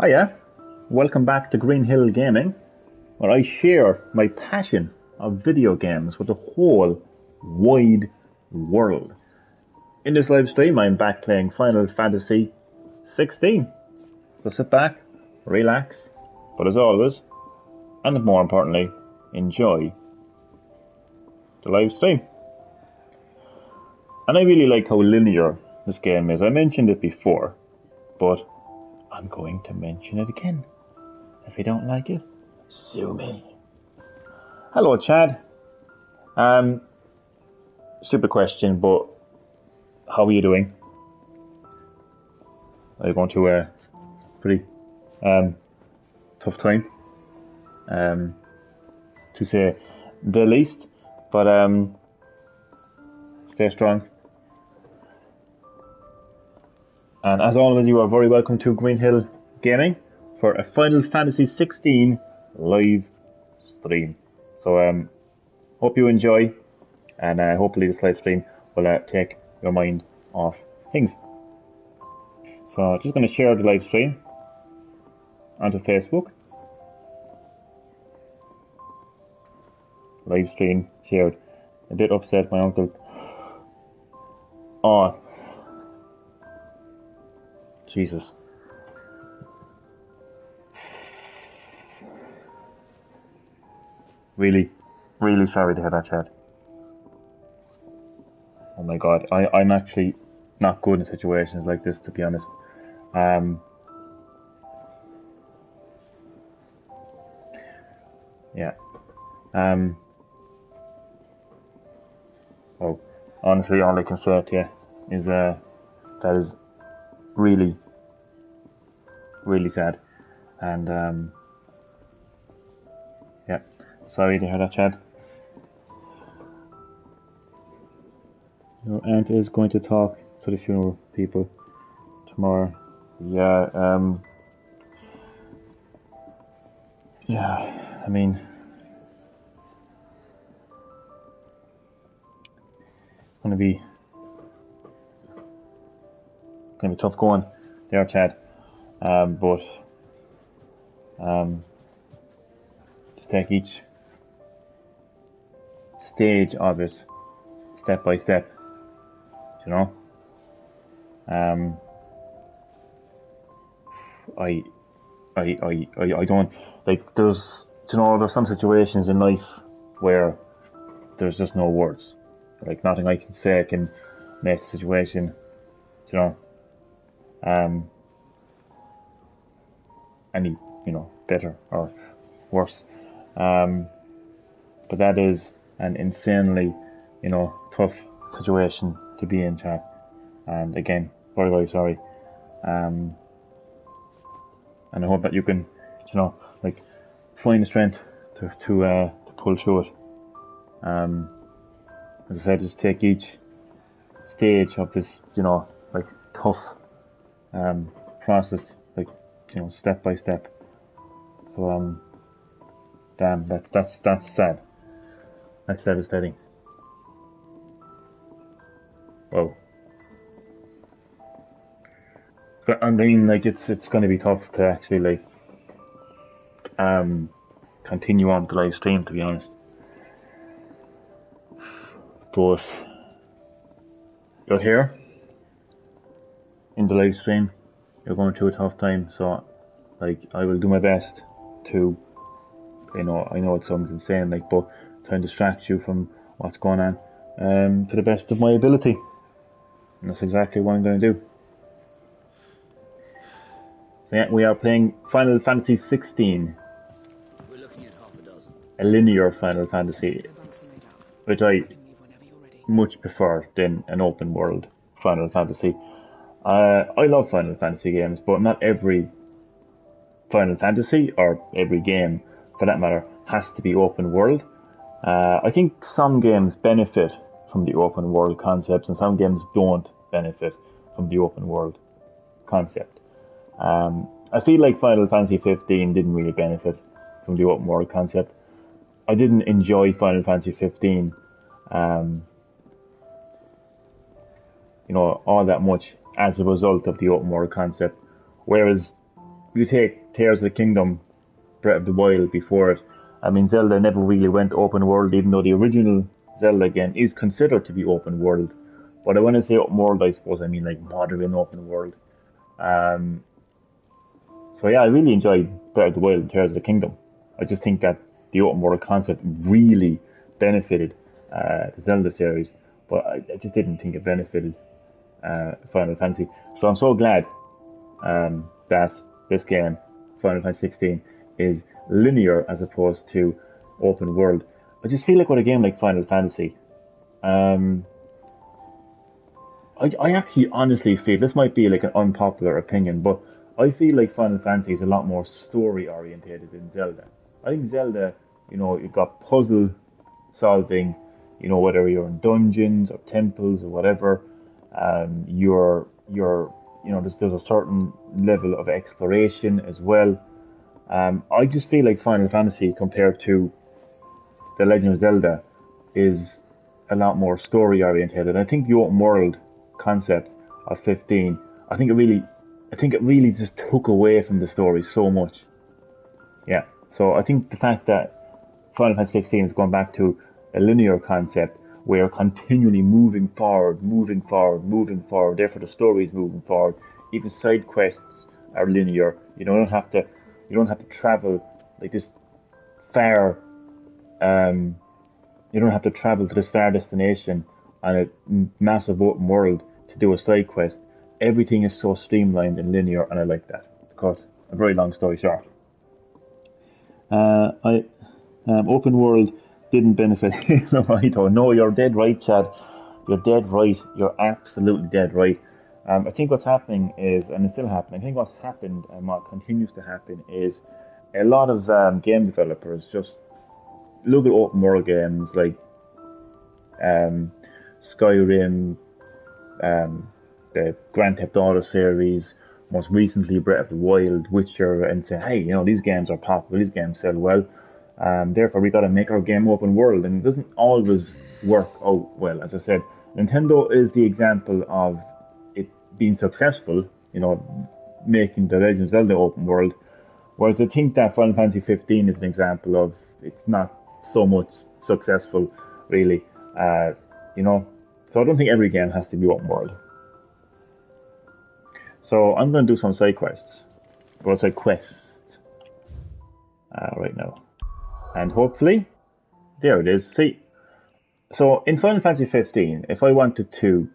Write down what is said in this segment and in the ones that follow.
Hiya, welcome back to Green Hill Gaming, where I share my passion of video games with the whole wide world. In this live stream, I'm back playing Final Fantasy XVI. So sit back, relax, but as always, and more importantly, enjoy the live stream. And I really like how linear this game is. I mentioned it before, but I'm going to mention it again. If you don't like it, sue me. Hello, Chad. Stupid question, but how are you doing? Are you going through a pretty tough time? To say the least. But stay strong. And as always, you are very welcome to Green Hill Gaming for a Final Fantasy XVI live stream. So hope you enjoy, and hopefully this live stream will take your mind off things. So just going to share the live stream onto Facebook. Live stream shared. I did upset my uncle. Oh, Jesus. Really sorry to hear that, Chad. Oh my God, I'm actually not good in situations like this, to be honest. Yeah. Well, honestly, all I can say to you is that is really sad, and yeah, sorry to hear that, Chad. Your aunt is going to talk to the funeral people tomorrow. Yeah, I mean, it's gonna be tough going there, Chad. But just take each stage of it step by step, you know. I don't like. There's some situations in life where there's just no words. Like nothing I can say can make the situation, any better or worse. But that is an insanely tough situation to be in, Chad. And again, very sorry. And I hope that you can find the strength to pull through it. As I said, just take each stage of this tough process step by step. So damn, that's sad. That's devastating. Whoa. I mean, it's going to be tough to actually continue on the live stream, to be honest. But you're here in the live stream. You're going through a tough time, so I will do my best to, I know it sounds insane, but try and distract you from what's going on, to the best of my ability, and that's exactly what I'm going to do. So yeah, we are playing Final Fantasy XVI. We're looking at half a dozen. A linear Final Fantasy, which I much prefer than an open world Final Fantasy. I love Final Fantasy games, but not every Final Fantasy, or every game for that matter, has to be open world. I think some games benefit from the open world concepts, and some games don't benefit from the open world concept. I feel like Final Fantasy 15 didn't really benefit from the open world concept. I didn't enjoy Final Fantasy 15 all that much as a result of the open world concept. Whereas you take Tears of the Kingdom, Breath of the Wild before it. I mean, Zelda never really went open world, even though the original Zelda game is considered to be open world. But when I say open world, I suppose I mean like modern open world. Um, so yeah, I really enjoyed Breath of the Wild and Tears of the Kingdom. I just think that the open world concept really benefited the Zelda series, but I just didn't think it benefited Final Fantasy. So I'm so glad that this game, Final Fantasy 16, is linear as opposed to open world. I just feel like with a game like Final Fantasy, um, I actually honestly feel this might be like an unpopular opinion, but I feel like Final Fantasy is a lot more story orientated than Zelda. I think Zelda, you've got puzzle solving, whether you're in dungeons or temples or whatever, there's a certain level of exploration as well. I just feel like Final Fantasy compared to The Legend of Zelda is a lot more story oriented. I think the open world concept of 15, I think it really just took away from the story so much. Yeah. So I think the fact that Final Fantasy 16 is going back to a linear concept where you're continually moving forward, moving forward, moving forward. Therefore, the story is moving forward. Even side quests are linear. You don't have to travel like this far. You don't have to travel to this far destination on a massive open world to do a side quest. Everything is so streamlined and linear, and I like that. To cut a very long story short. I Open world didn't benefit Halo. I don't know. You're dead right, Chad. You're dead right. You're absolutely dead right. I think what's happening is, and it's still happening. I think what's happened and what continues to happen is a lot of game developers just look at open world games like Skyrim, the Grand Theft Auto series, most recently Breath of the Wild, Witcher, and say, hey, these games are popular, these games sell well. Therefore, we got to make our game open world, and it doesn't always work out well. As I said, Nintendo is the example of it being successful, making the Legend of Zelda open world. Whereas I think that Final Fantasy 15 is an example of it's not so much successful, really. So I don't think every game has to be open world. So I'm going to do some side quests. Well, side quests right now. And hopefully, there it is. See, so in Final Fantasy 15, if I wanted to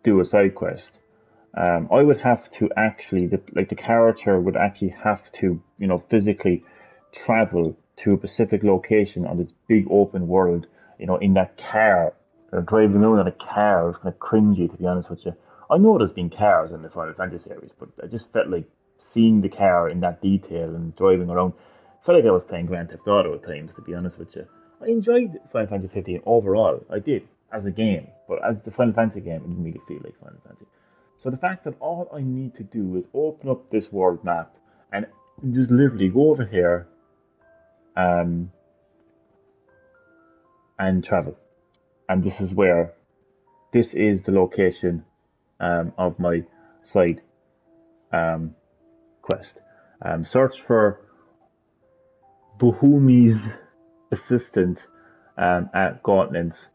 do a side quest, I would have to actually, the character would actually have to, physically travel to a specific location on this big open world, in that car, or driving around in a car. It's kind of cringy, to be honest with you. I know there's been cars in the Final Fantasy series, but I just felt like seeing the car in that detail and driving around. I felt like I was playing Grand Theft Auto at times, to be honest with you. I enjoyed Final Fantasy 15 overall. I did, as a game. But as the Final Fantasy game, it didn't really feel like Final Fantasy. So the fact that all I need to do is open up this world map and just literally go over here and travel. And this is the location of my side quest. Search for Bohumi's assistant at Gauntlance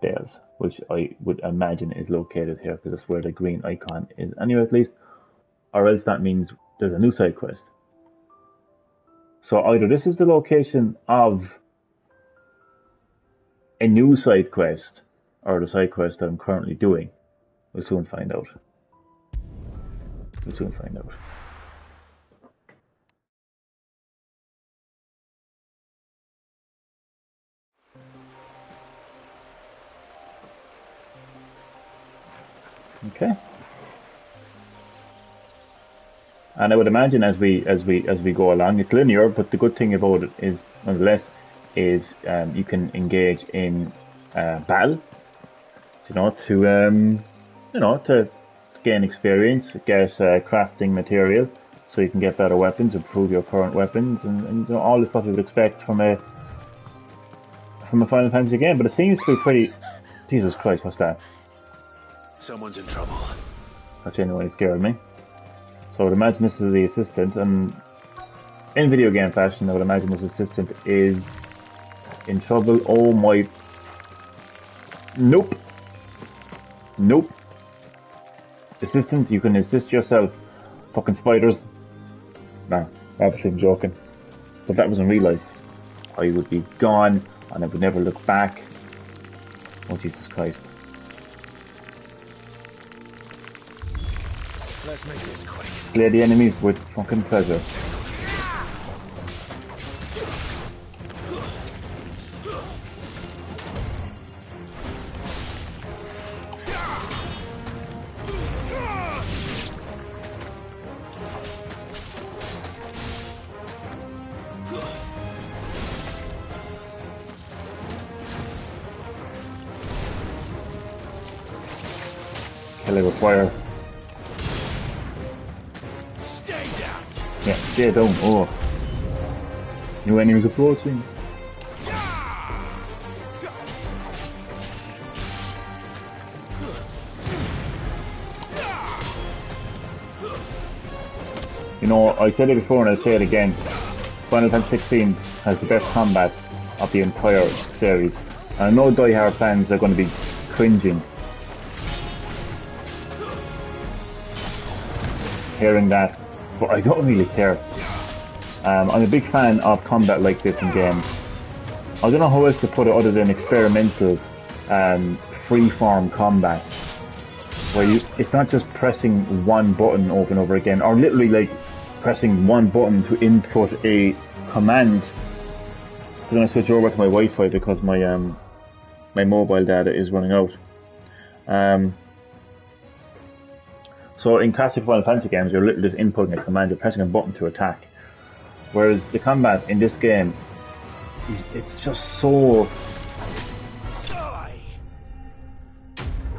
Dales, which I would imagine is located here because that's where the green icon is anyway, at least. Or else that means there's a new side quest. So either this is the location of a new side quest or the side quest that I'm currently doing. We'll soon find out. Okay. And I would imagine as we go along, it's linear. But the good thing about it is, nonetheless, you can engage in battle. To gain experience, get crafting material, so you can get better weapons, improve your current weapons, and all the stuff you would expect from a Final Fantasy game. But it seems to be pretty. Jesus Christ, what's that? Someone's in trouble. That genuinely scared me. So I would imagine this is the assistant, and in video game fashion, I would imagine this assistant is in trouble. Oh my... Nope. Nope. Assistant, you can assist yourself. Fucking spiders. Nah, obviously I'm joking. But that was in real life. I would be gone, and I would never look back. Oh, Jesus Christ. Let's make this quick. Slay the enemies with fucking pleasure. Kill it with fire. Stay down. Yeah, stay down. Oh. New enemies approaching. You know, I said it before and I'll say it again. Final Fantasy XVI has the best combat of the entire series. And I know die-hard fans are going to be cringing hearing that, but I don't really care. I'm a big fan of combat like this in games. I don't know how else to put it other than experimental, free-form combat, where it's not just pressing one button over and over again, or literally like pressing one button to input a command. So I'm going to switch over to my Wi-Fi because my my mobile data is running out. So in classic Final Fantasy games, you're literally just inputting a command, you're pressing a button to attack. Whereas the combat in this game, it's just so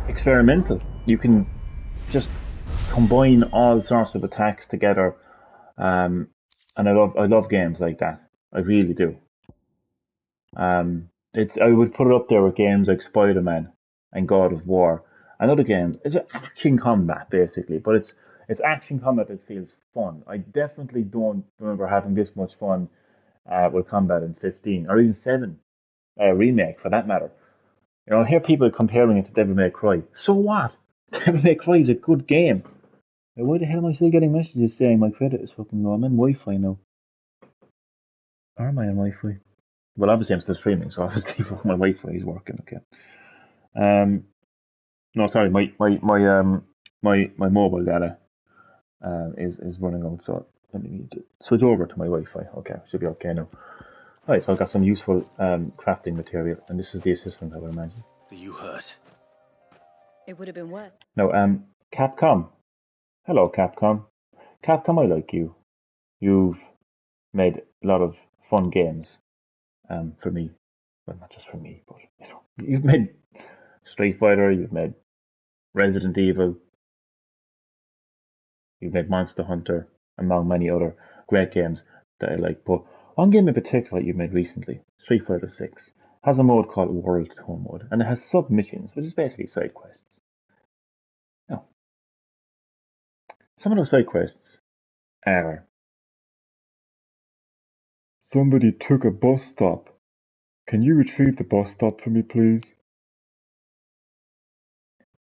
experimental. You can just combine all sorts of attacks together, and I love games like that. I really do. I would put it up there with games like Spider-Man and God of War and other games. It's action combat basically, but it's action combat that feels fun. I definitely don't remember having this much fun with combat in 15 or even 7 remake for that matter. You know, I hear people comparing it to Devil May Cry. So what? Devil May Cry is a good game. Why the hell am I still getting messages saying my credit is fucking low? I'm in Wi-Fi now. Or am I on Wi-Fi? Well, obviously I'm still streaming, so obviously my Wi-Fi is working. Okay. No, sorry, my mobile data is running out, so I need to switch over to my Wi-Fi. Okay, should be okay now. Alright, so I've got some useful crafting material, and this is the assistant, I would imagine. Are you hurt? It would have been worth. Now, Capcom. Hello, Capcom. Capcom, I like you. You've made a lot of fun games for me. Well, not just for me, but you know, you've made Street Fighter, you've made Resident Evil, you've made Monster Hunter, among many other great games that I like. But one game in particular you've made recently, Street Fighter 6, has a mode called World Tour Mode, and it has sub-missions, which is basically side quests. Now, some of those side quests are: somebody took a bus stop. Can you retrieve the bus stop for me, please?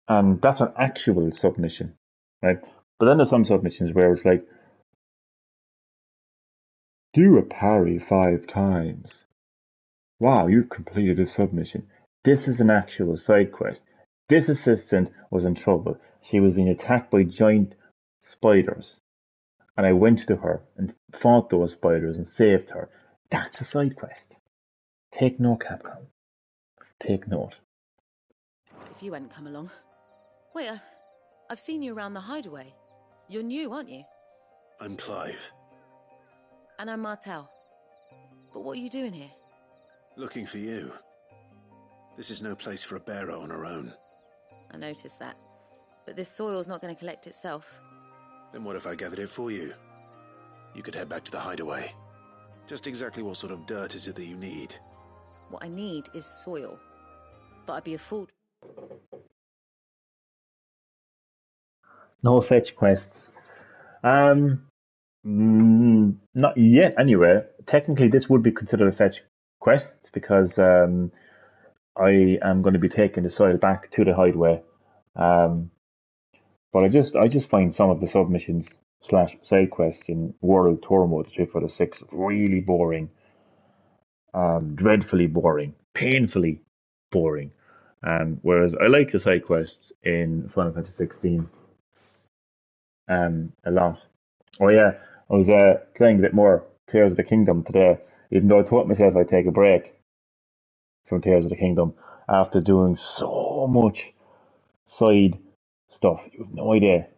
And that's an actual submission, right? But then there's some submissions where it's like, do a parry 5 times. Wow, you've completed a submission. This is an actual side quest. This assistant was in trouble. She was being attacked by giant spiders. And I went to her and fought those spiders and saved her. That's a side quest. Take note, Capcom. Take note. As if you hadn't come along. Wait, I've seen you around the hideaway. You're new, aren't you? I'm Clive. And I'm Martel. But what are you doing here? Looking for you. This is no place for a bearer on her own. I noticed that. But this soil's not going to collect itself. Then what if I gathered it for you? You could head back to the hideaway. Just exactly what sort of dirt is it that you need? What I need is soil. But I'd be a fool. No fetch quests. Not yet, anyway. Technically, this would be considered a fetch quest because I am going to be taking the soil back to the hideaway. Um, but I just find some of the submissions slash side quests in World Tour Mode 3 for the 6 really boring, dreadfully boring, painfully boring. Whereas I like the side quests in Final Fantasy 16 a lot. Oh yeah, I was playing a bit more Tears of the Kingdom today, even though I told myself I'd take a break from Tears of the Kingdom after doing so much side stuff. You have no idea.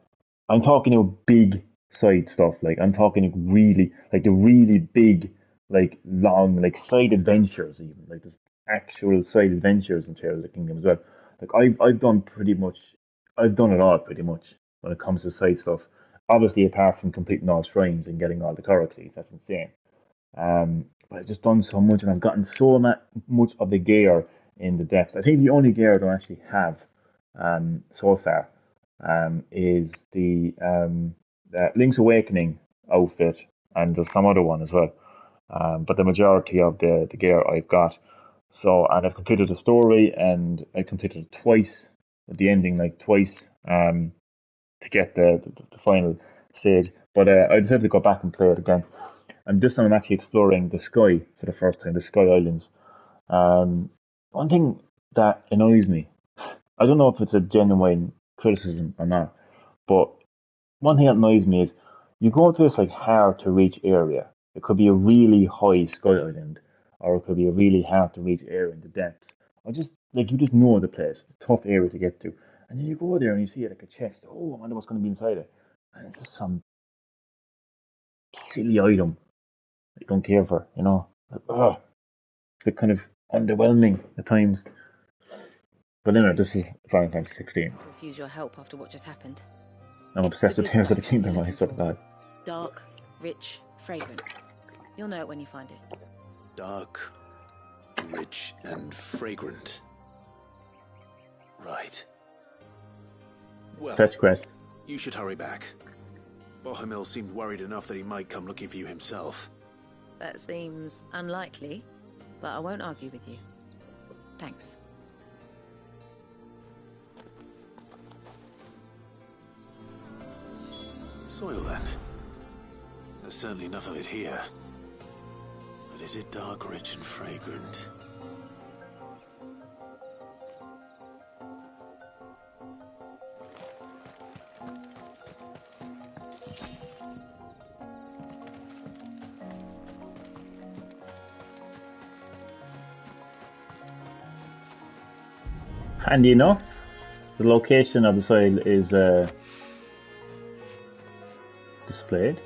I'm talking about big side stuff. Like I'm talking really like the really big, like long, like side adventures even. Like there's actual side adventures in Tears of the Kingdom as well. Like I've done pretty much I've done it all pretty much when it comes to side stuff. Obviously apart from completing all shrines and getting all the Koroks, that's insane. But I've just done so much and I've gotten so much of the gear in the depths. I think the only gear I don't actually have so far is the Link's Awakening outfit, and there's some other one as well. But the majority of the gear I've got. So, and I've completed the story, and I completed it twice, the ending like twice, to get the final stage. But I decided to go back and play it again. And this time I'm actually exploring the sky for the first time, the Sky Islands. One thing that annoys me, I don't know if it's a genuine criticism or not, but one thing that annoys me is you go to this like hard to reach area. It could be a really high sky island, or it could be a really hard to reach area in the depths. Or just like you just know the place, it's a tough area to get to. And then you go there and you see it like a chest. Oh, I wonder what's going to be inside it. And it's just some silly item that you don't care for, you know? Like, ugh, it's a bit kind of underwhelming at times. But anyway, this is Final Fantasy 16. Refuse your help after what just happened. I'm It's the obsessed with good Tears of the stuff you're Kingdom, I looking swear to for. God. Dark, rich, fragrant. You'll know it when you find it. Dark, rich, and fragrant. Right. Well, Fetch quest. you should hurry back. Bohemil seemed worried enough that he might come looking for you himself. That seems unlikely, but I won't argue with you. Thanks. Soil, then. There's certainly enough of it here. But is it dark, rich, and fragrant? Handy enough. The location of the soil is displayed.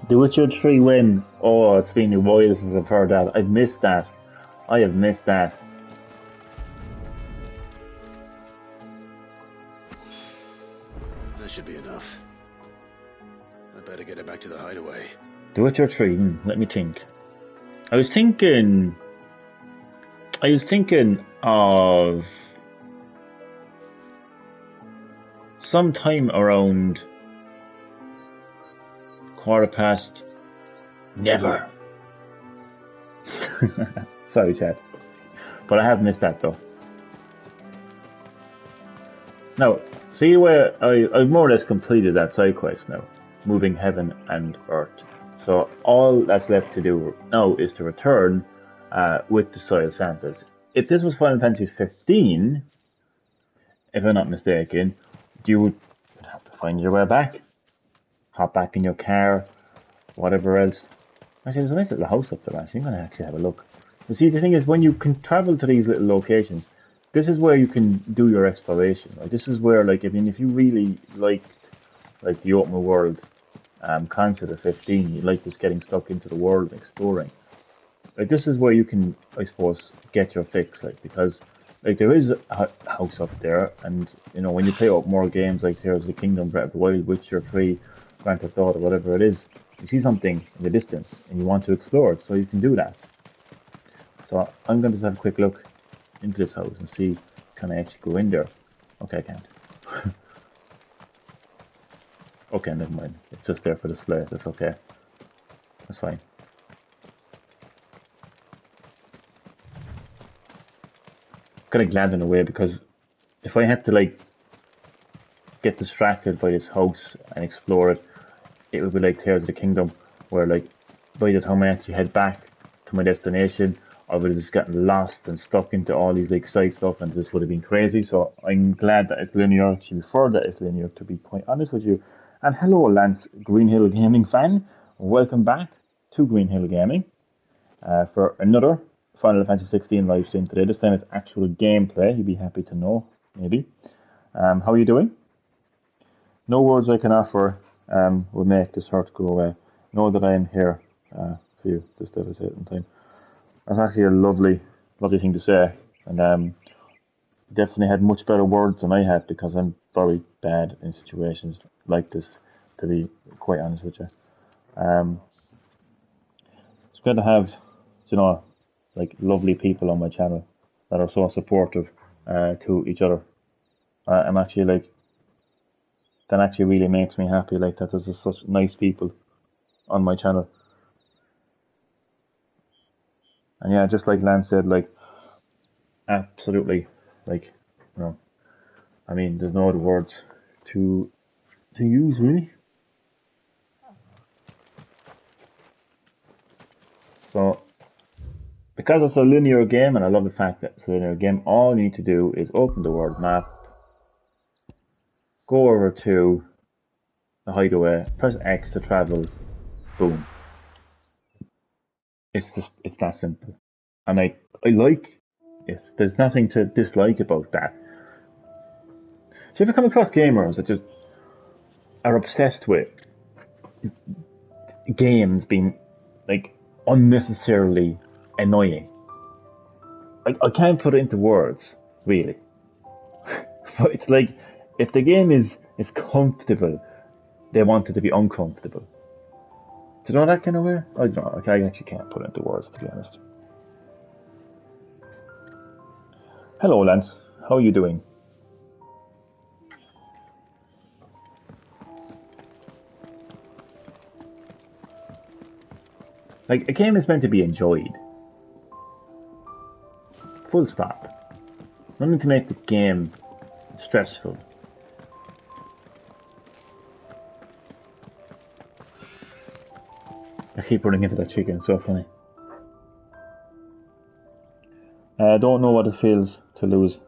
The Witcher 3 win. Oh, it's been a while since I've heard that. I've missed that. I have missed that. That should be enough. I better get it back to the hideaway. The Witcher 3, let me think. I was thinking of sometime around quarter past. Never. Sorry, Chad. But I have missed that though. Now, see where I've more or less completed that side quest now, moving heaven and earth. So all that's left to do now is to return with the soil samples. If this was Final Fantasy 15, if I'm not mistaken, you would have to find your way back. Hop back in your car, whatever else. Actually, there's a nice little house up there, actually. I'm going to actually have a look. You see, the thing is, when you can travel to these little locations, this is where you can do your exploration. Like, this is where, like, I mean, if you really liked, like, the open world concept of 15, you like just getting stuck into the world and exploring. Like, this is where you can, I suppose, get your fix, like, because like there is a house up there, and you know when you play up more games like Tears of the Kingdom, Breath of the Wild, Witcher 3, Grand Theft Auto, whatever it is, you see something in the distance and you want to explore it, so you can do that. So I'm going to just have a quick look into this house and see can I actually go in there. Okay, I can't. Okay, never mind. It's just there for display. That's okay. That's fine. Kind of glad in a way because if I had to like get distracted by this house and explore it, it would be like Tears of the Kingdom, where like by the time I actually head back to my destination, I would have just gotten lost and stuck into all these like side stuff, and this would have been crazy. So I'm glad that it's linear. Actually, prefer that it's linear, to be quite honest with you. And hello, Lance, Greenhill Gaming fan. Welcome back to Greenhill Gaming for another Final Fantasy 16 live stream today. This time it's actual gameplay. You'd be happy to know, maybe. How are you doing? No words I can offer will make this hurt go away. Know that I am here for you this devastating time. That's actually a lovely thing to say, and definitely had much better words than I had because I'm very bad in situations like this, to be quite honest with you. It's good to have, you know, like lovely people on my channel that are so supportive to each other. I'm actually like, that actually really makes me happy, like that there's just such nice people on my channel. And yeah, just like Lance said, like, absolutely, like, you know, I mean, there's no other words to use, really. So, because it's a linear game, and I love the fact that it's a linear game, all you need to do is open the world map, go over to the hideaway, press X to travel, boom. It's that simple. And I like it. There's nothing to dislike about that. Do you ever come across gamers that just are obsessed with games being like unnecessarily annoying? I can't put it into words, really. But it's like if the game is comfortable, they want it to be uncomfortable. Do you know that kind of way? I don't know. I actually can't put it into words, to be honest. Hello, Lance. How are you doing? Like, a game is meant to be enjoyed. Full stop. Nothing to make the game stressful. I keep running into that chicken, it's so funny. I don't know what it feels to lose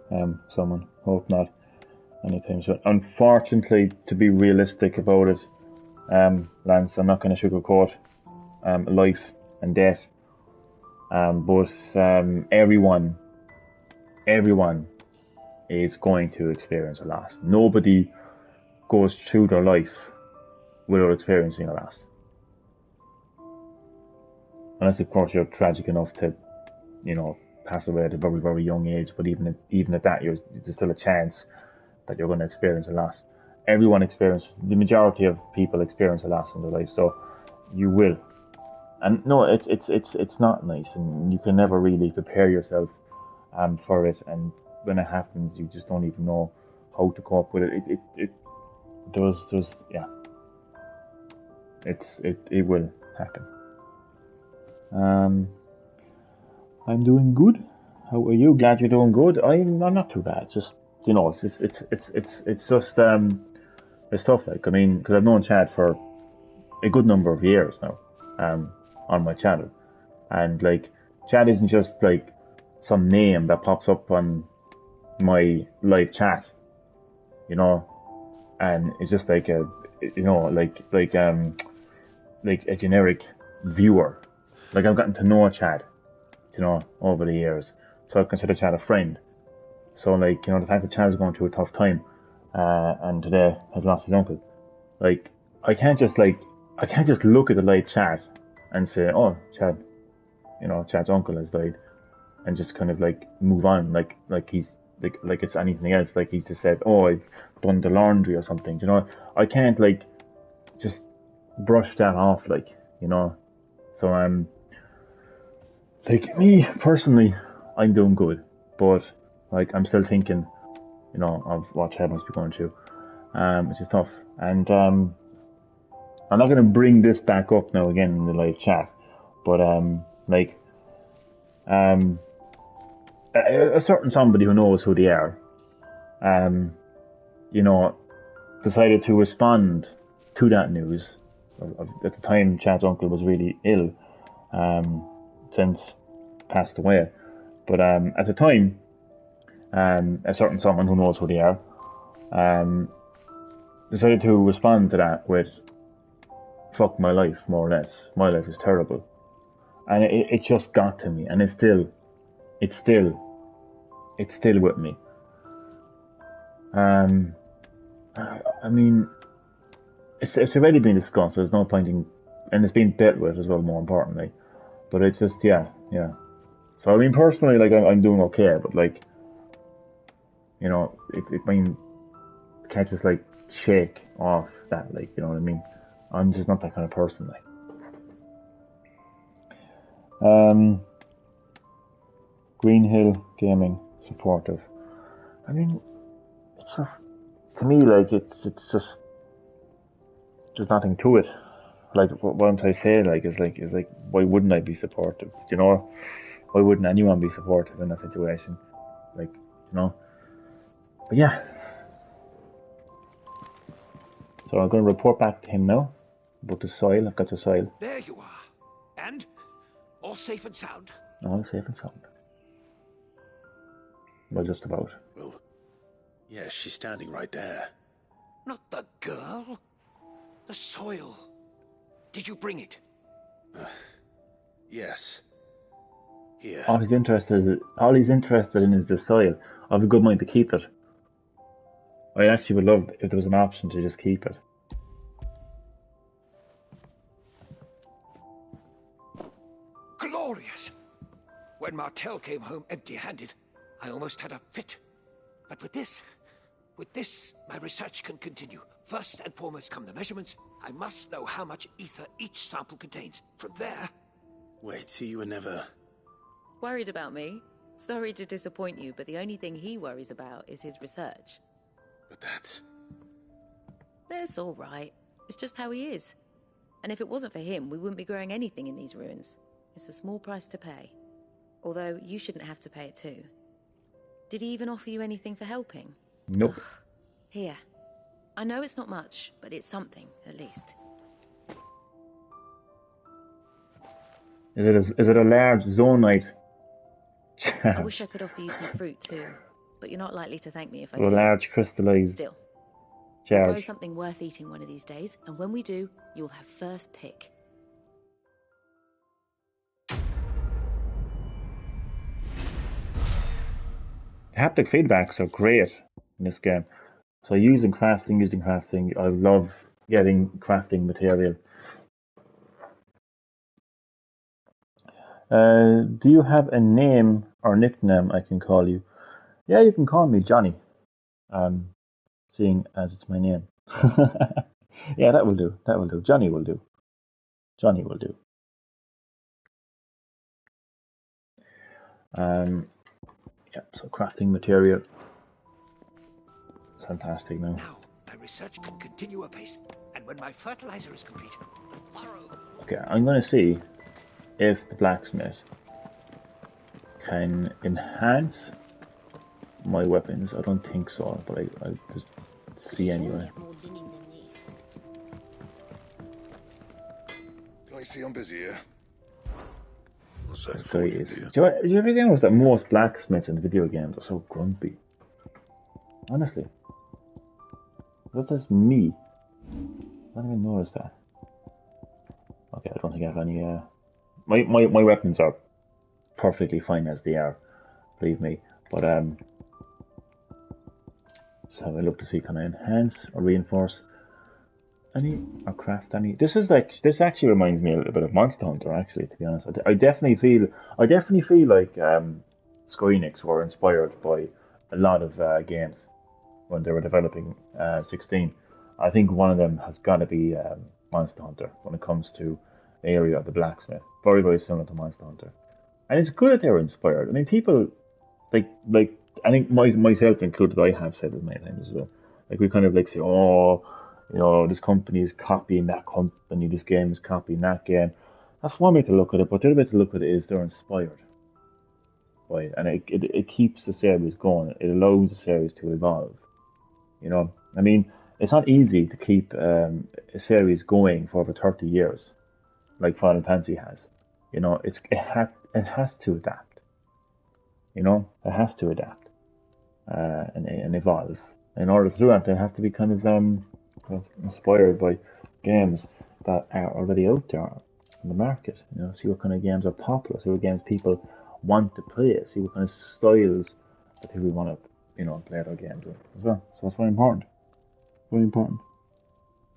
someone. Hope not anytime soon. Unfortunately, to be realistic about it, Lance, I'm not going to sugarcoat life and death. But everyone is going to experience a loss. Nobody goes through their life without experiencing a loss. Unless, of course, you're tragic enough to, you know, pass away at a very, very young age. But even at that, there's still a chance that you're going to experience a loss. Everyone experiences, the majority of people experience a loss in their life, so you will. And no, it's not nice, and you can never really prepare yourself for it. And when it happens, you just don't even know how to cope with it. Yeah, it will happen. I'm doing good. How are you? Glad you're doing good. I'm not too bad. Just, you know, it's just it's tough. Like, I mean, because I've known Chad for a good number of years now, on my channel, and like, Chad isn't just like some name that pops up on my live chat, you know, and it's just like a, you know, like a generic viewer. Like, I've gotten to know Chad, you know, over the years, so I consider Chad a friend. So, like, you know, the fact that Chad is going through a tough time, and today has lost his uncle, like, I can't just look at the live chat and say, oh, Chad, you know, Chad's uncle has died. and just kind of like move on, like he's like it's anything else. Like he's just said, "Oh, I've done the laundry" or something. You know, I can't like just brush that off, like, you know. So like me personally, I'm doing good, but like I'm still thinking, you know, of what Chad must be going through, which is tough. And I'm not going to bring this back up now again in the live chat, but like a certain somebody who knows who they are, you know, decided to respond to that news. At the time, Chad's uncle was really ill, since passed away. But at the time, a certain someone who knows who they are, decided to respond to that with, "Fuck my life," more or less. My life is terrible. And it just got to me, and it's still with me. I mean, it's already been discussed. There's no point in, and it's been dealt with as well, more importantly. But it's just, yeah. So I mean, personally, like I'm doing okay, but like, you know, I mean, can't just like shake off that, like, you know what I mean? I'm just not that kind of person, like. Green Hill Gaming supportive. I mean, it's just, to me, like it's just there's nothing to it. Like what I'm trying to say, like is like why wouldn't I be supportive? You know, why wouldn't anyone be supportive in that situation? Like, you know. But yeah. So I'm going to report back to him now about the soil. I've got the soil. There you are. And all safe and sound? All safe and sound. Well, just about. Well, yeah, she's standing right there. Not the girl. The soil. Did you bring it? Yes. Here. All he's interested in is the soil. I have a good mind to keep it. I actually would love if there was an option to just keep it. Glorious! When Martel came home empty-handed, I almost had a fit. But with this, my research can continue. First and foremost come the measurements. I must know how much ether each sample contains. From there... Wait, so you were never... Worried about me? Sorry to disappoint you, but the only thing he worries about is his research. But that's... That's all right. It's just how he is. And if it wasn't for him, we wouldn't be growing anything in these ruins. It's a small price to pay. Although, you shouldn't have to pay it too. Did he even offer you anything for helping? Nope. Ugh. Here. I know it's not much, but it's something, at least. Is it a large zoonite? I wish I could offer you some fruit too, but you're not likely to thank me if I do. A large crystallized Still, charge. we'll grow something worth eating one of these days, and when we do, you'll have first pick. Haptic feedbacks are great in this game. So using crafting, I love getting crafting material. Do you have a name or nickname I can call you? Yeah, you can call me Johnny. Seeing as it's my name. Yeah, that will do. Johnny will do. Yeah, so crafting material. It's fantastic now. Now, my research can continue apace, and when my fertilizer is complete, the furrow... Okay, I'm going to see if the blacksmith can enhance my weapons. I don't think so, but I'll just see anyway. Don't you see I'm busy here? This guy is. Do you ever notice that most blacksmiths in video games are so grumpy? Honestly. That's just me. I didn't even notice that. Okay, I don't think I have any, my weapons are perfectly fine as they are, believe me. But, just have a look to see, can I enhance or reinforce any, or craft any? This actually reminds me a little bit of Monster Hunter, actually, to be honest. I definitely feel like, Square Enix were inspired by a lot of games when they were developing 16. I think one of them has got to be Monster Hunter when it comes to the area of the blacksmith. Very, very similar to Monster Hunter. And it's good that they were inspired. I mean, people, like I think myself included, I have said it many times as well. Like, we kind of like say, oh, this company is copying that company, this game is copying that game. That's one way to look at it, but the other way to look at it is they're inspired by it, and it keeps the series going. It allows the series to evolve. I mean, it's not easy to keep a series going for over 30 years, like Final Fantasy has. It has to adapt. It has to adapt and evolve. In order to do that, they have to be kind of inspired by games that are already out there in the market. See what kind of games are popular, see what games people want to play, see what kind of styles that people want to, play their games in as well. So that's very important. Very important.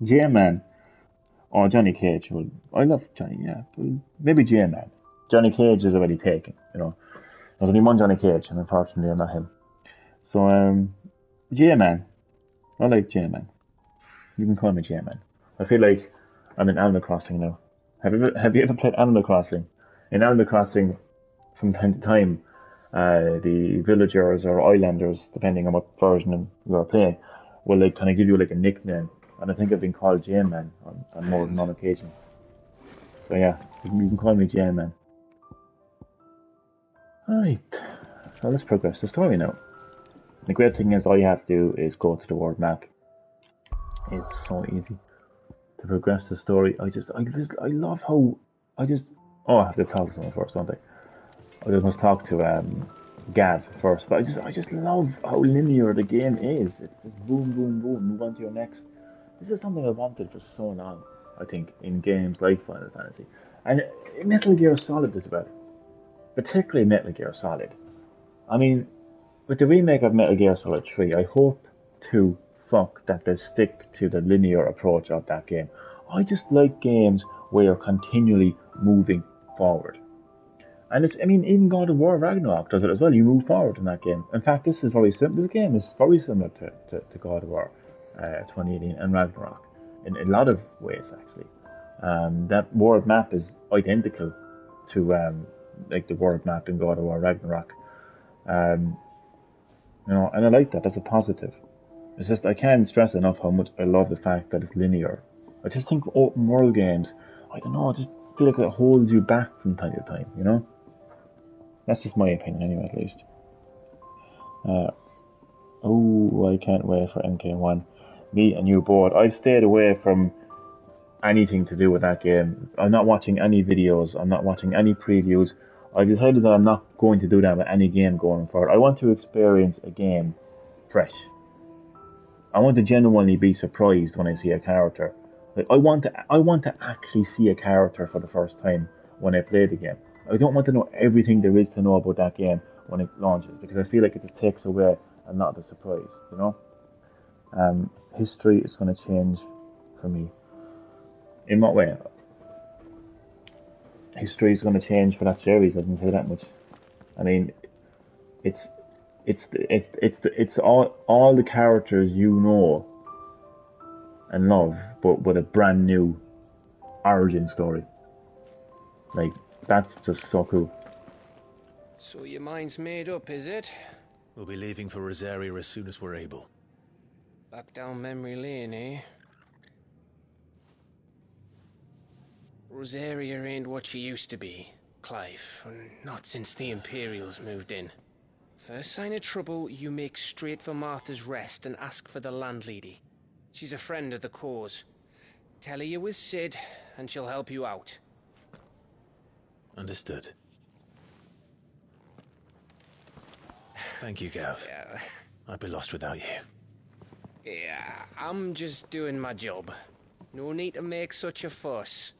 J-Man. Oh, Johnny Cage. Well, I love Johnny, yeah. Well, maybe J-Man. Johnny Cage is already taken, There's only one Johnny Cage, and unfortunately I'm not him. So, J-Man. I like J-Man. You can call me J-Man. I feel like I'm in Animal Crossing now. Have you ever played Animal Crossing? In Animal Crossing, from time to time, the villagers or islanders, depending on what version you are playing, will like kind of give you like a nickname. And I think I've been called J-Man on more than one occasion. So yeah, you can call me J-Man. Right, so let's progress the story now. The great thing is all you have to do is go to the world map. It's so easy to progress the story. I love how I have to talk to someone first, don't I? I just must talk to Gav first, but I just love how linear the game is. It's just boom, boom, boom, move on to your next. This is something I wanted for so long, I think, in games like Final Fantasy. And Metal Gear Solid as well. Particularly Metal Gear Solid. I mean, with the remake of Metal Gear Solid 3, I hope to fuck that they stick to the linear approach of that game. I just like games where you're continually moving forward. And even God of War Ragnarok does it as well. You move forward in that game. In fact, this game is very similar to God of War 2018 and Ragnarok in a lot of ways, actually. That world map is identical to like the world map in God of War Ragnarok. And I like that. That's a positive. It's just I can't stress enough how much I love the fact that it's linear. I just think open world games, I don't know, I just feel like it holds you back from time to time, That's just my opinion anyway, at least. I can't wait for MK1. Me and you both. I've stayed away from anything to do with that game. I'm not watching any videos. I'm not watching any previews. I've decided that I'm not going to do that with any game going forward. I want to experience a game fresh. I want to genuinely be surprised when I see a character. Like I want to actually see a character for the first time when I play the game. I don't want to know everything there is to know about that game when it launches, because I feel like it just takes away a lot of the surprise, History is going to change for me. In what way? History is going to change for that series. I can tell you that much. I mean, it's all the characters you know and love, but with a brand new origin story. Like, that's just so cool. So your mind's made up, is it? We'll be leaving for Rosaria as soon as we're able. Back down memory lane, eh? Rosaria ain't what she used to be, Clive. Not since the Imperials moved in. First sign of trouble, you make straight for Martha's Rest and ask for the landlady. She's a friend of the cause. Tell her you're with Sid, and she'll help you out. Understood. Thank you, Gav. Yeah. I'd be lost without you. Yeah, I'm just doing my job. No need to make such a fuss.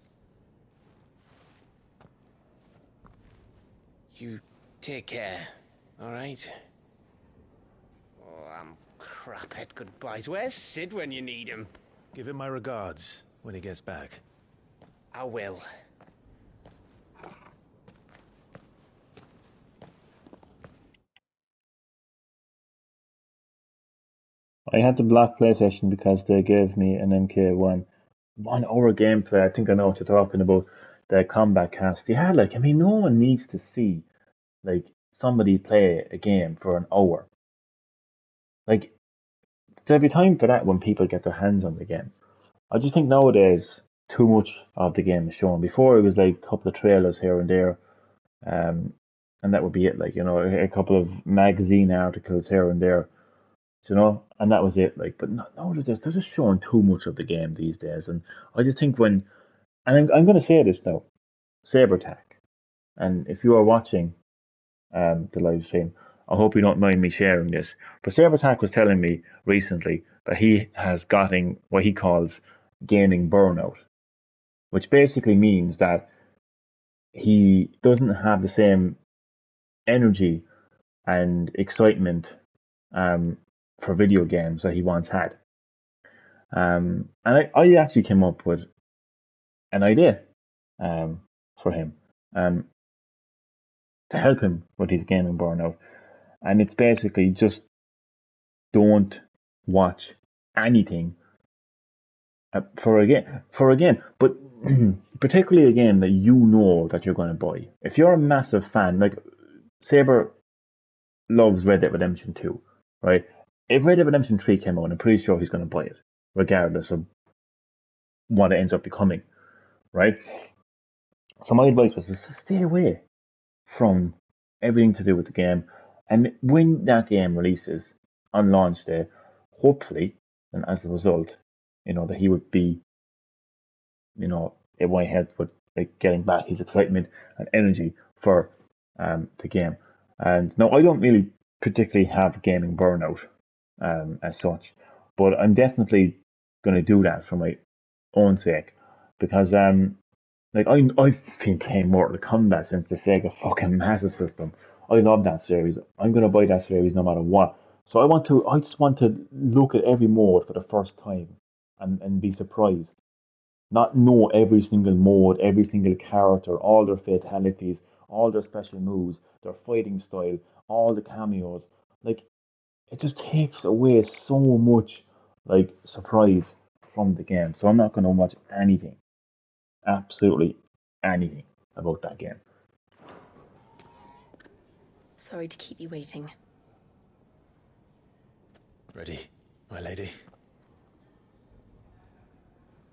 You take care, alright? Oh, I'm crap at goodbyes. Where's Sid when you need him? Give him my regards when he gets back. I will. I had to block PlayStation because they gave me an MK1 1 hour gameplay. I think I know what you're talking about. The combat cast. Yeah, like I mean, no one needs to see like somebody play a game for an hour. Like there'll be time for that when people get their hands on the game. I just think nowadays too much of the game is shown. Before it was like a couple of trailers here and there, um, and that would be it. Like a couple of magazine articles here and there, and that was it. Like, but no, they're just showing too much of the game these days, and I just think and I'm going to say this now, SaberTac, and if you are watching the live stream, I hope you don't mind me sharing this, but SaberTac was telling me recently that he has gotten what he calls gaming burnout, which basically means that he doesn't have the same energy and excitement um, for video games that he once had. And I actually came up with an idea um, for him um, to help him with his gaming burnout. And it's basically just don't watch anything for a game, but particularly a game that you know that you're going to buy. If you're a massive fan, like Saber loves Red Dead Redemption 2, right? If Red Dead Redemption 3 came out, I'm pretty sure he's going to buy it, regardless of what it ends up becoming, right? So my advice was just to stay away from everything to do with the game. And when that game releases on launch day, hopefully, and as a result, that he would be, it might help with like getting back his excitement and energy for the game. And no, I don't really particularly have gaming burnout as such, but I'm definitely going to do that for my own sake because like I've been playing Mortal Kombat since the Sega fucking Master System. I love that series. I'm gonna buy that series no matter what. So I just want to look at every mode for the first time and be surprised. Not know every single mode, every single character, all their fatalities, all their special moves, their fighting style, all the cameos. Like it just takes away so much like surprise from the game. So I'm not gonna watch anything, absolutely anything about that game. Sorry to keep you waiting. Ready, my lady?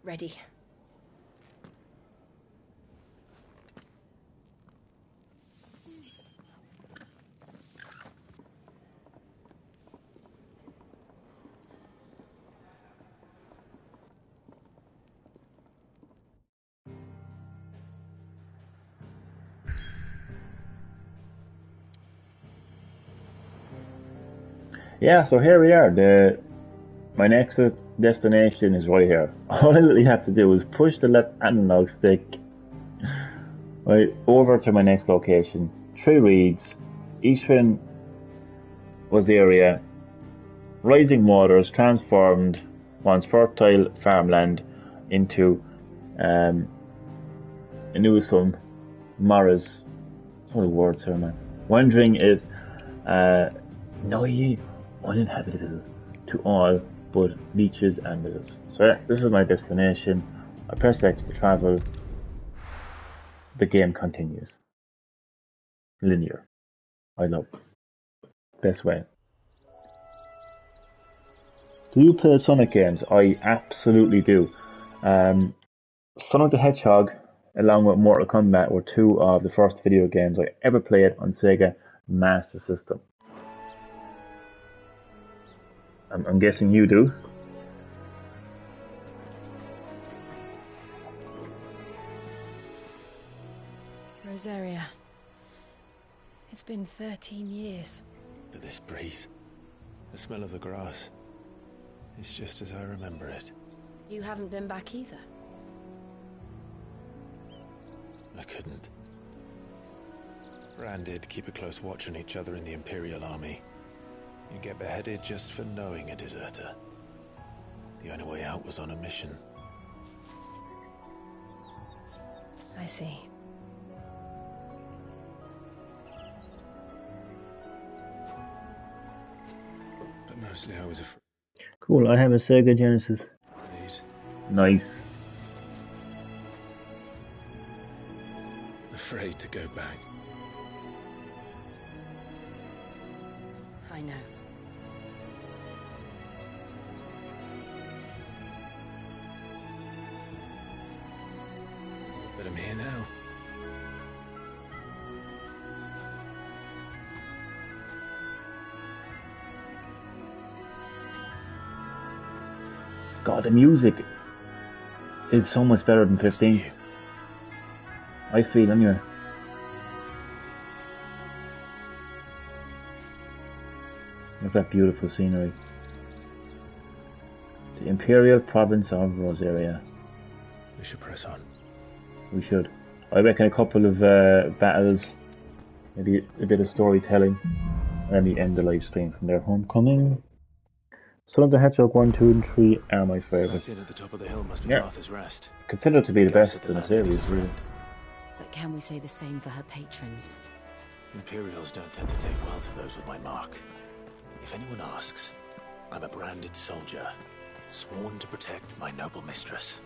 Ready. Yeah, so here we are. My next destination is right here. All I literally have to do is push the left analog stick right over to my next location. 3 reads. Eastern was the area. Rising waters transformed once fertile farmland into Inusum Maras. What are the words here, man? Wandering is nigh uninhabitable to all but leeches and lizards. So yeah, this is my destination. I press X to travel. The game continues. Linear. I love it. Best way. Do you play Sonic games? I absolutely do. Sonic the Hedgehog, along with Mortal Kombat, were 2 of the first video games I ever played on Sega Master System. I'm guessing you do. Rosaria. It's been 13 years. But this breeze, the smell of the grass, it's just as I remember it. You haven't been back either. I couldn't. Rand did keep a close watch on each other in the Imperial Army. You get beheaded just for knowing a deserter. The only way out was on a mission. I see. But mostly I was afraid. Cool, I have a Sega Genesis. Please. Nice. Afraid to go back. I know. But I'm here now. God, the music is so much better than Thanks to 15. you. I feel anyway. Look at that beautiful scenery. The Imperial Province of Rosaria. We should press on. We should. I reckon a couple of battles, maybe a bit of storytelling, and then we end the live stream from there. Homecoming. Son of the Hedgehog 1, 2, and 3 are my That favourites. inn at the top of the hill must be Yeah. Martha's Rest. Considered to be the Guy best said in the landlady's series, a really. friend. But can we say the same for her patrons? Imperials don't tend to take well to those with my mark. If anyone asks, I'm a branded soldier, sworn to protect my noble mistress.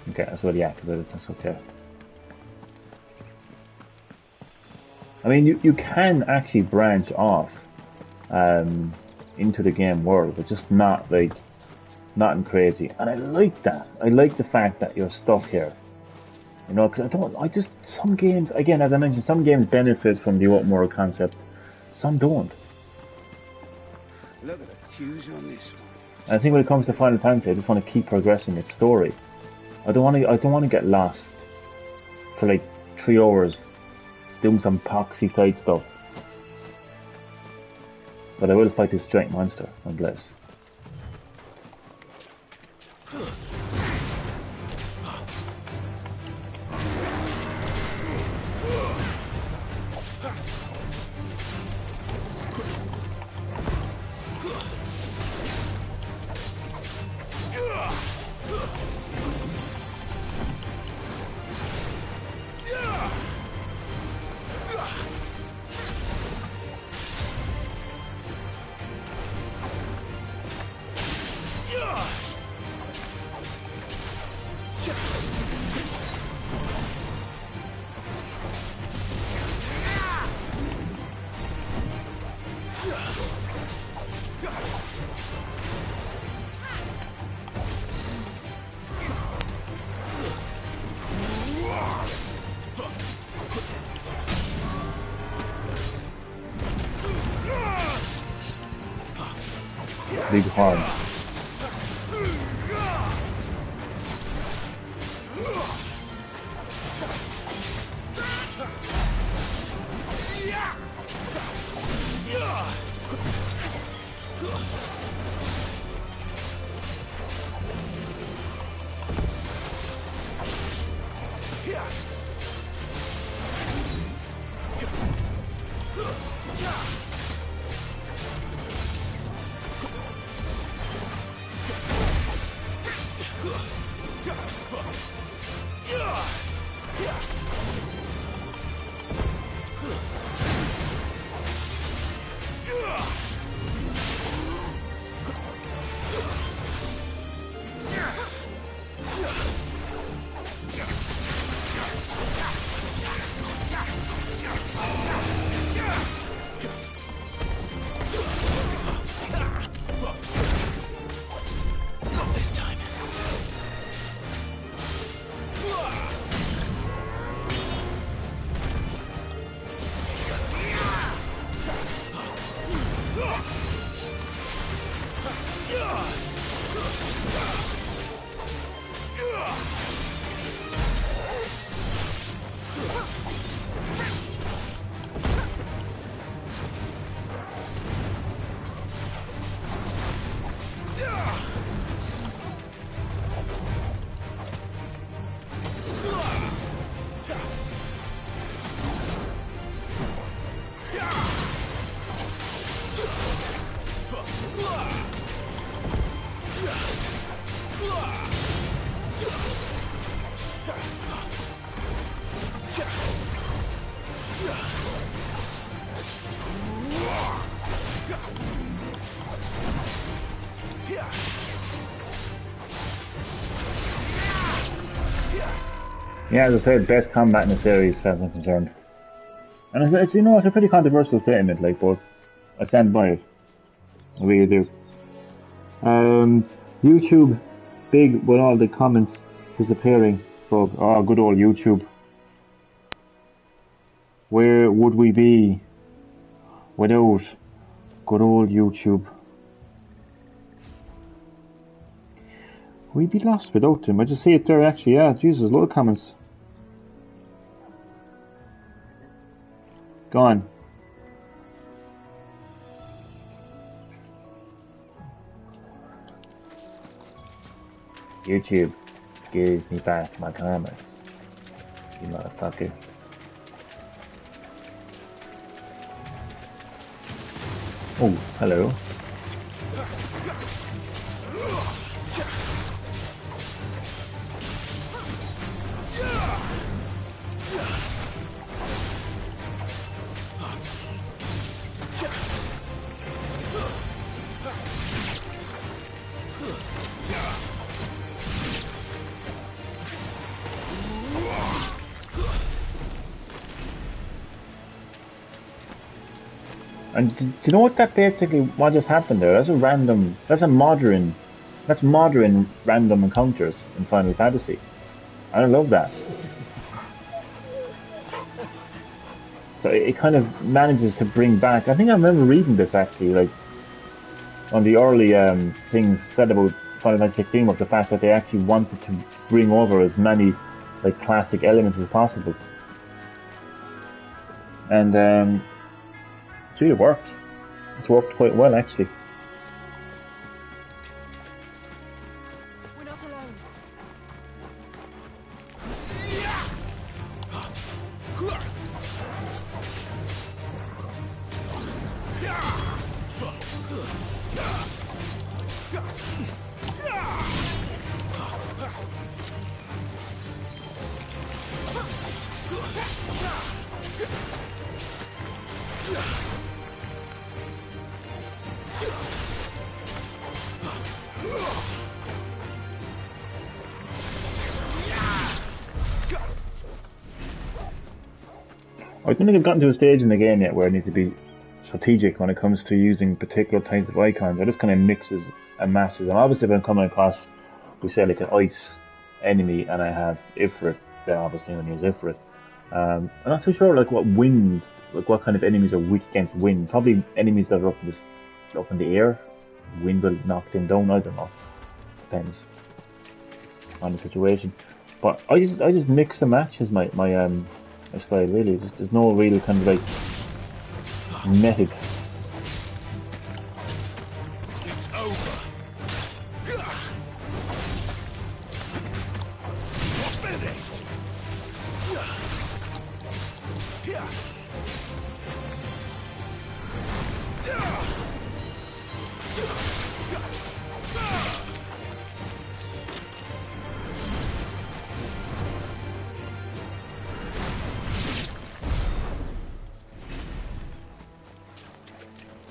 Okay, that's already activated, that's okay. I mean, you can actually branch off into the game world, but just not like, nothing crazy. And I like that. I like the fact that you're stuck here. You know, because some games, again, as I mentioned, some games benefit from the open world concept, some don't. Look at the fuse on this one. And I think when it comes to Final Fantasy, I just want to keep progressing its story. I don't want to get lost for like 3 hours doing some poxy side stuff. But I will fight this giant monster, nonetheless. Big horn. Yeah, as I said, best combat in the series, as far as I'm concerned. And it's it's a pretty controversial statement, like, but I stand by it. I really do. YouTube, big with all the comments disappearing. So, oh, good old YouTube. Where would we be without good old YouTube? We'd be lost without him. I just see it there actually, yeah, Jesus, a lot of comments. Gone. YouTube, give me back my comments, you motherfucker. Oh, hello. And do you know what that basically, what just happened there? That's modern random encounters in Final Fantasy. I love that. So it kind of manages to bring back, I think I remember reading this actually, like, on the early things said about Final Fantasy 16 was the fact that they actually wanted to bring over as many, like, classic elements as possible. And, it's really worked. It's worked quite well, actually. We're not alone. I don't think I've gotten to a stage in the game yet where I need to be strategic when it comes to using particular types of icons. I just kind of mixes and matches. And obviously if I'm coming across, we say like an ice enemy and I have Ifrit, then obviously I'm going to use Ifrit. I'm not too sure like what kind of enemies are weak against wind. Probably enemies that are up in the air. Wind will knock them down, I don't know. Depends on the situation. But I just mix and match as my style really. There's no real kind of like method. It's over. You're finished.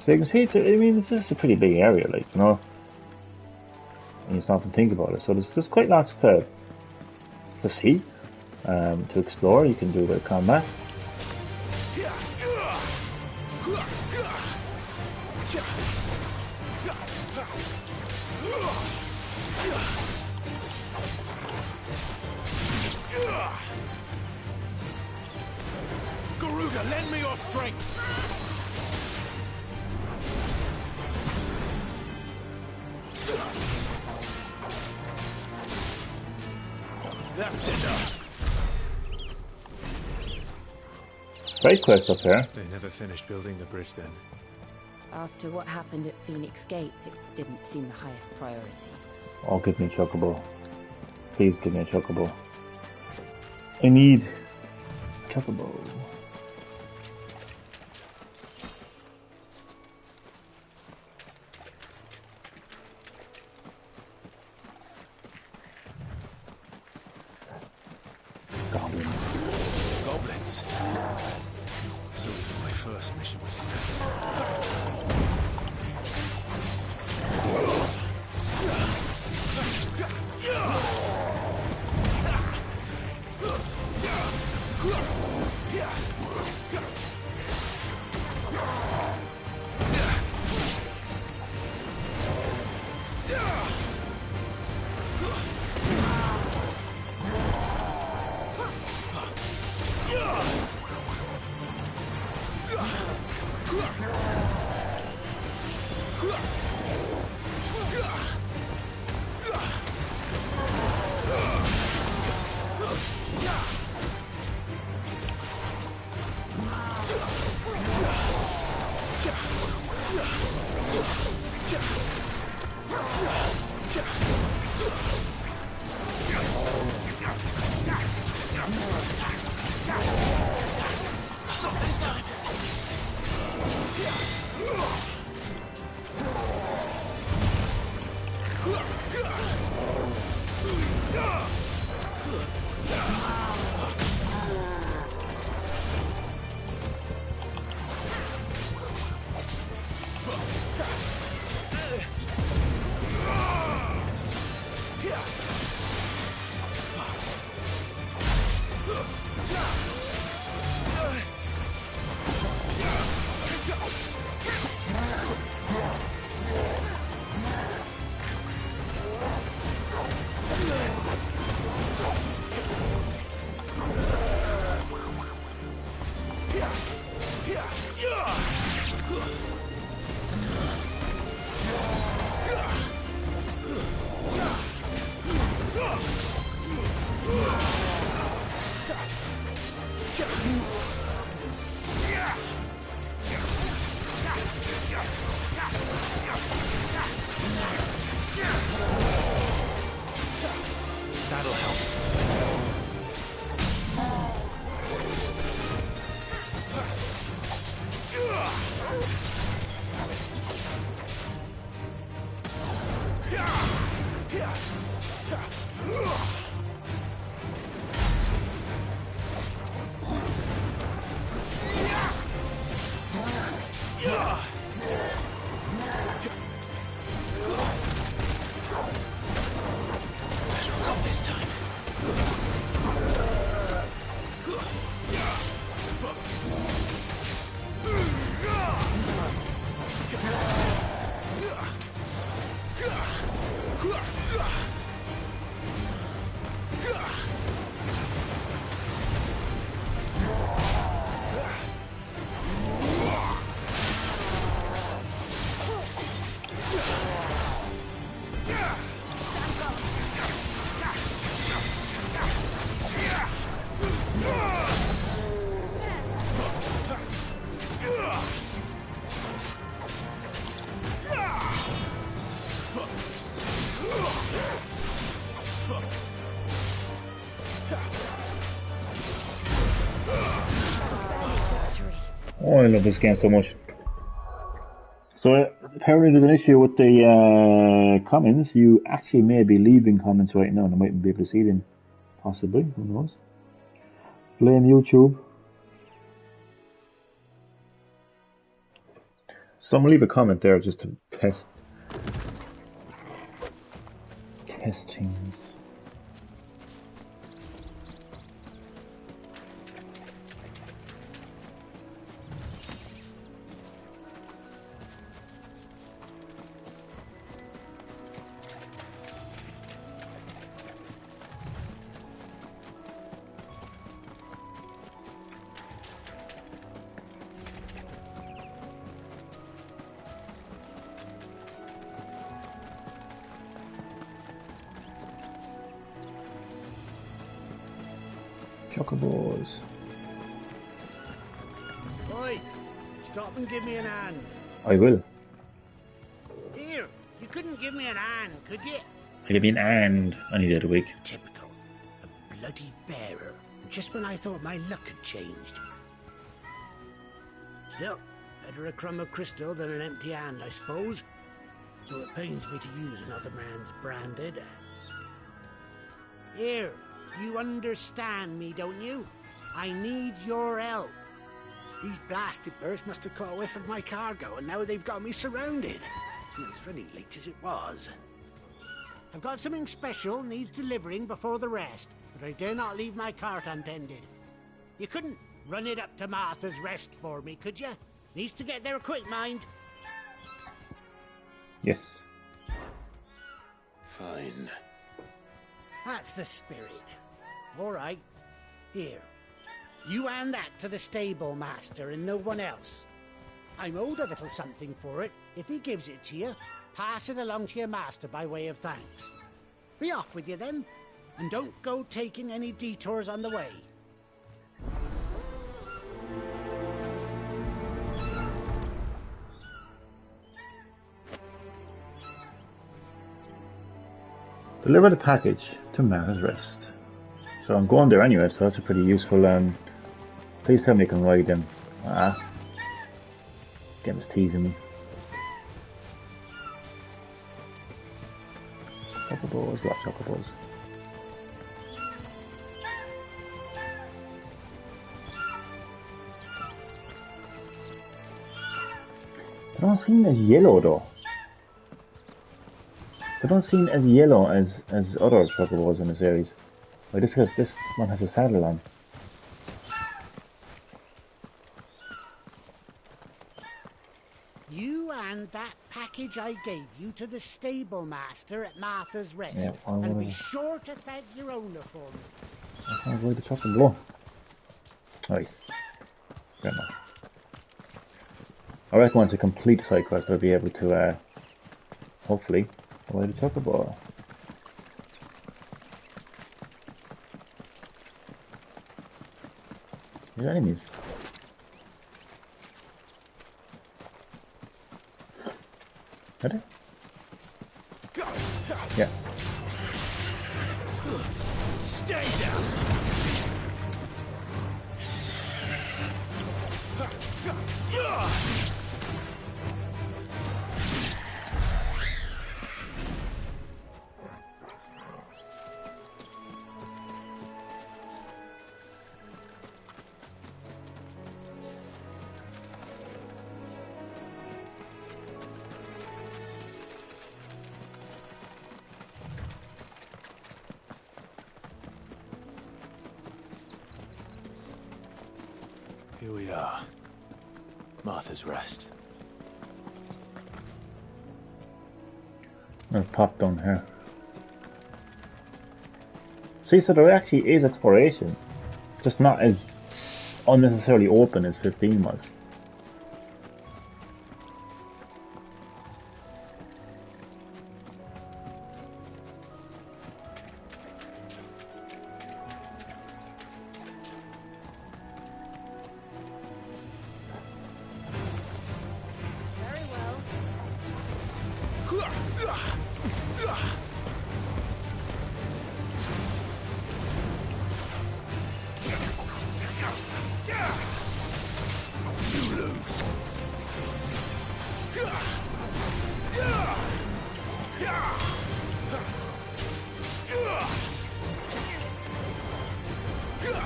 So you can see, I mean, this is a pretty big area, like, you know, and you stop and think about it. So there's quite lots to see, to explore. You can do the combat. Garuda, lend me your strength. That's enough. Side quest up here. They never finished building the bridge then. After what happened at Phoenix Gate, it didn't seem the highest priority. Oh, give me a chocobo. Please give me a chocobo. I need a chocobo. Goblins. So even my first mission was infected. That'll help. Let's roll this time. Oh, I love this game so much. So apparently there's an issue with the comments. You actually may be leaving comments right now and I might be able to see them. Possibly, who knows. Blame YouTube. So I'm gonna leave a comment there just to test things. Chocobos. Oi! Stop and give me an hand. I will. Here, you couldn't give me an hand, could you? I'll give you an hand any day of the week. Typical. A bloody bearer. Just when I thought my luck had changed. Still, better a crumb of crystal than an empty hand, I suppose. Though it pains me to use another man's branded. Here, you understand me, don't you? I need your help. These blasted birds must have caught a whiff of my cargo, and now they've got me surrounded. It's really late as it was. I've got something special needs delivering before the rest, but I dare not leave my cart untended. You couldn't run it up to Martha's Rest for me, could you? Needs to get there quick, mind. Yes. Fine. That's the spirit. All right. Here. You hand that to the stable master and no one else. I'm owed a little something for it. If he gives it to you, pass it along to your master by way of thanks. Be off with you then, and don't go taking any detours on the way. Deliver the package to Martha's Rest. So I'm going there anyway, so that's a pretty useful. Please tell me I can ride them. Game is teasing me. Chocobos, lot of chocobos. They don't seem as yellow though. They don't seem as yellow as other chocobos in the series. Like this, because this one has a saddle on. You and that package I gave you to the stable master at Martha's Rest. Yeah, and be sure to thank your owner for me. I can't avoid the chocobo. Right. Fair enough. I reckon once I complete the side quest, I'll be able to, hopefully, avoid the chocobo. There's enemies. Are they? Yeah. Stay down. Here we are. Martha's Rest. I'll pop down here. See, so there actually is exploration. Just not as unnecessarily open as 15 was.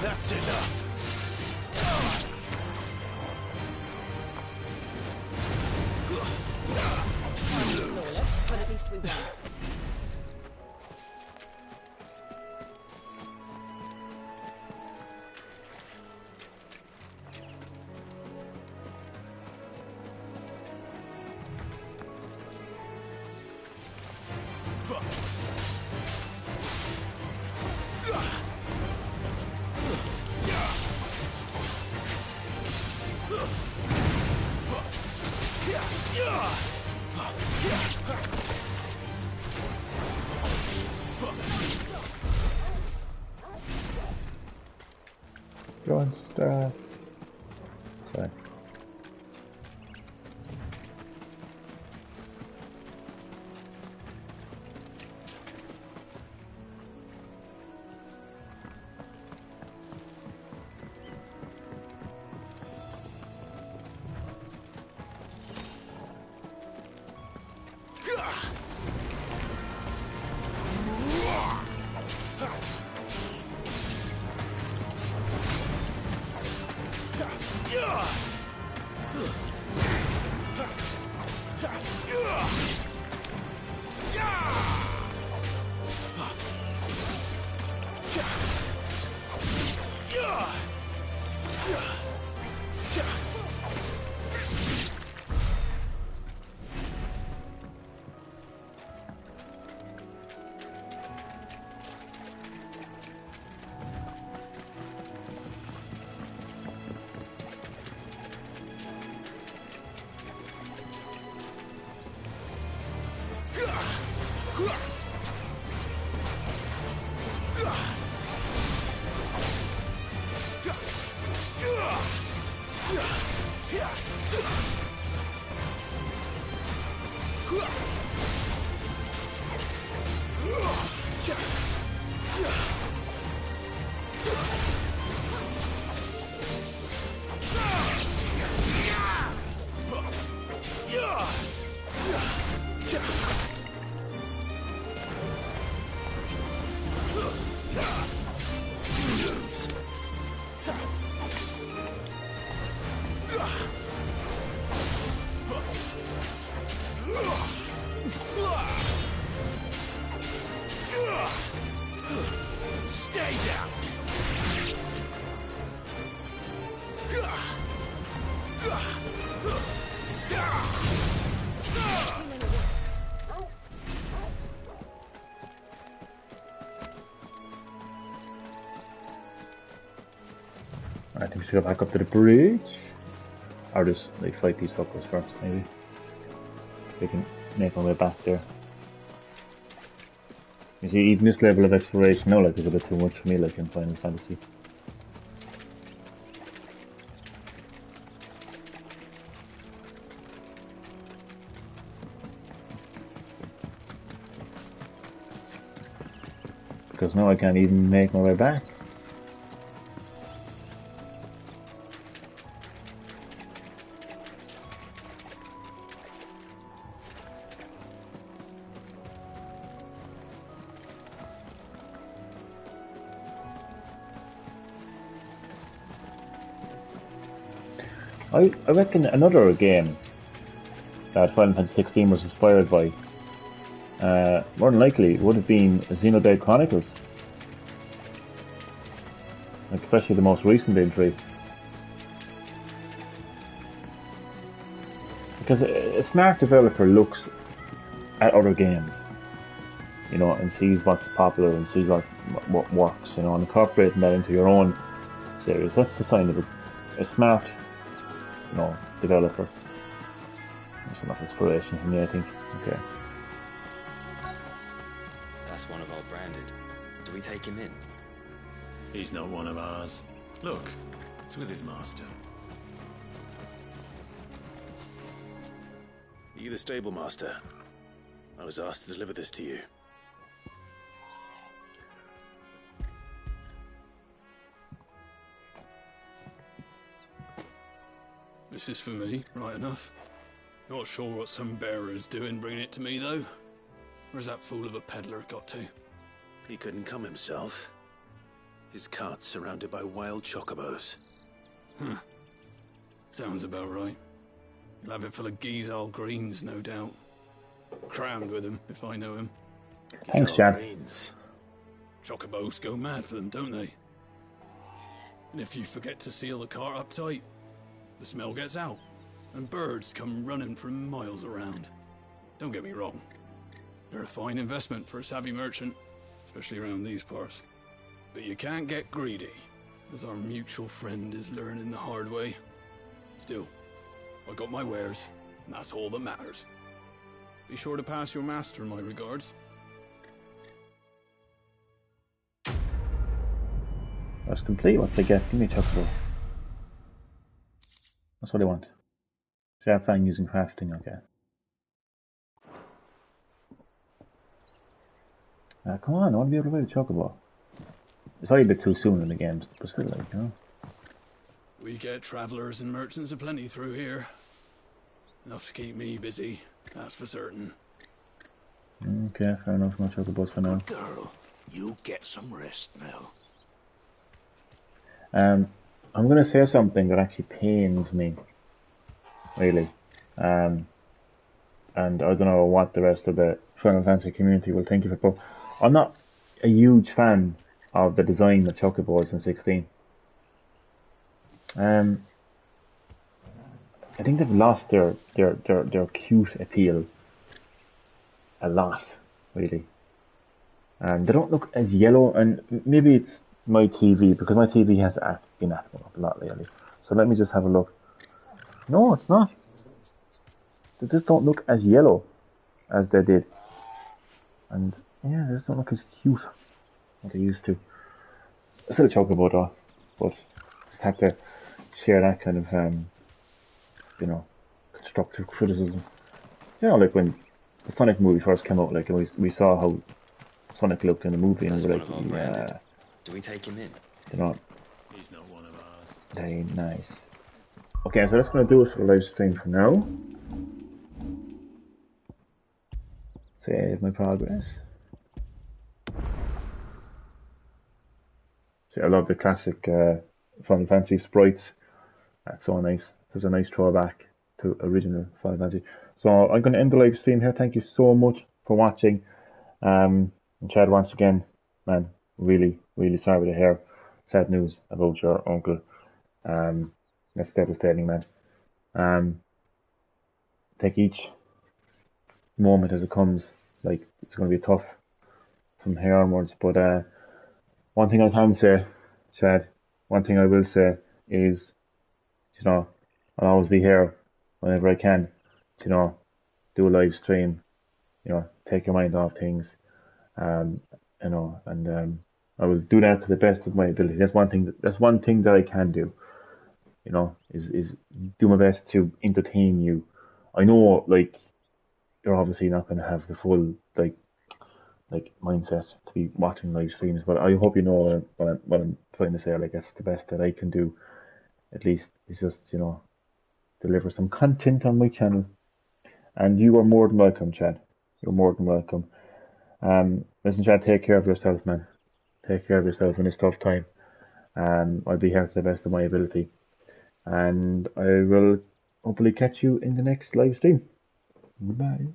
That's enough. Flawless, but at least we won. John Star. Sorry. I think we should go back up to the bridge. Or just like fight these fuckers first, maybe. We can make our way back there. You see, even this level of exploration now, like, is a bit too much for me, like in Final Fantasy. Because now I can't even make my way back. I reckon another game that Final Fantasy XVI was inspired by, more than likely, would have been Xenoblade Chronicles. Like, especially the most recent entry. Because a smart developer looks at other games, you know, and sees what's popular and sees what works, you know, and incorporating that into your own series. That's the sign of a smart, you know, developer. That's enough inspiration for me, I think. Okay. That's one of our branded. Do we take him in? He's not one of ours. Look, it's with his master. Are you the stable master? I was asked to deliver this to you. This is for me, right enough. Not sure what some bearer's doing bringing it to me, though. Where's that fool of a peddler got to? He couldn't come himself. His cart's surrounded by wild chocobos. Huh. Sounds about right. He'll have it full of Gizal greens, no doubt. Crammed with them, if I know him. Thanks, Chad. Greens. Chocobos go mad for them, don't they? And if you forget to seal the cart up tight, the smell gets out, and birds come running from miles around. Don't get me wrong. They're a fine investment for a savvy merchant, especially around these parts. But you can't get greedy, as our mutual friend is learning the hard way. Still, I got my wares, and that's all that matters. Be sure to pass your master my regards. That's complete. What they get? Give me a chocobo. That's what I want. Share fang using crafting, okay. Come on, I want to be able to play the chocobo. It's probably a bit too soon in the games, but still, like, you know. We get travellers and merchants aplenty through here. Enough to keep me busy, that's for certain. Okay, fair enough. No chocobos for now. Good girl, you get some rest now. I'm going to say something that actually pains me, really. And I don't know what the rest of the Final Fantasy community will think of it, but I'm not a huge fan of the design of chocobos in 16. Um, I think they've lost their cute appeal a lot, really. And they don't look as yellow, and maybe it's my TV, because my TV has been acting up a lot lately. So let me just have a look. No, it's not. They just don't look as yellow as they did. And yeah, they just don't look as cute as they used to. I still joke about that, but just have to share that kind of, constructive criticism. Like when the Sonic movie first came out, like we saw how Sonic looked in the movie, and That's we were one like, of our branded. yeah, Do we take him in? they're not He's not one of ours. very nice. Okay, so that's going to do it for the live stream for now. Save my progress. See, I love the classic Final Fantasy sprites. That's so nice. There's a nice throwback to original Final Fantasy. So I'm going to end the live stream here. Thank you so much for watching. And Chad, once again, man, really, really sorry to hear sad news about your uncle. That's devastating, man. Take each moment as it comes. Like, it's going to be tough from here onwards. But one thing I can say, Chad, one thing I will say is, I'll always be here whenever I can. Do a live stream. Take your mind off things. And I will do that to the best of my ability. That's one thing. That's one thing that I can do. Is do my best to entertain you. I know, like, you're obviously not going to have the full like mindset to be watching live streams, but I hope you know what I'm trying to say. Like, that's the best that I can do. At least is just deliver some content on my channel, and you are more than welcome, Chad. You're more than welcome. Listen, Chad, take care of yourself, man. Take care of yourself in this tough time. I'll be here to the best of my ability, and I will hopefully catch you in the next live stream. Goodbye.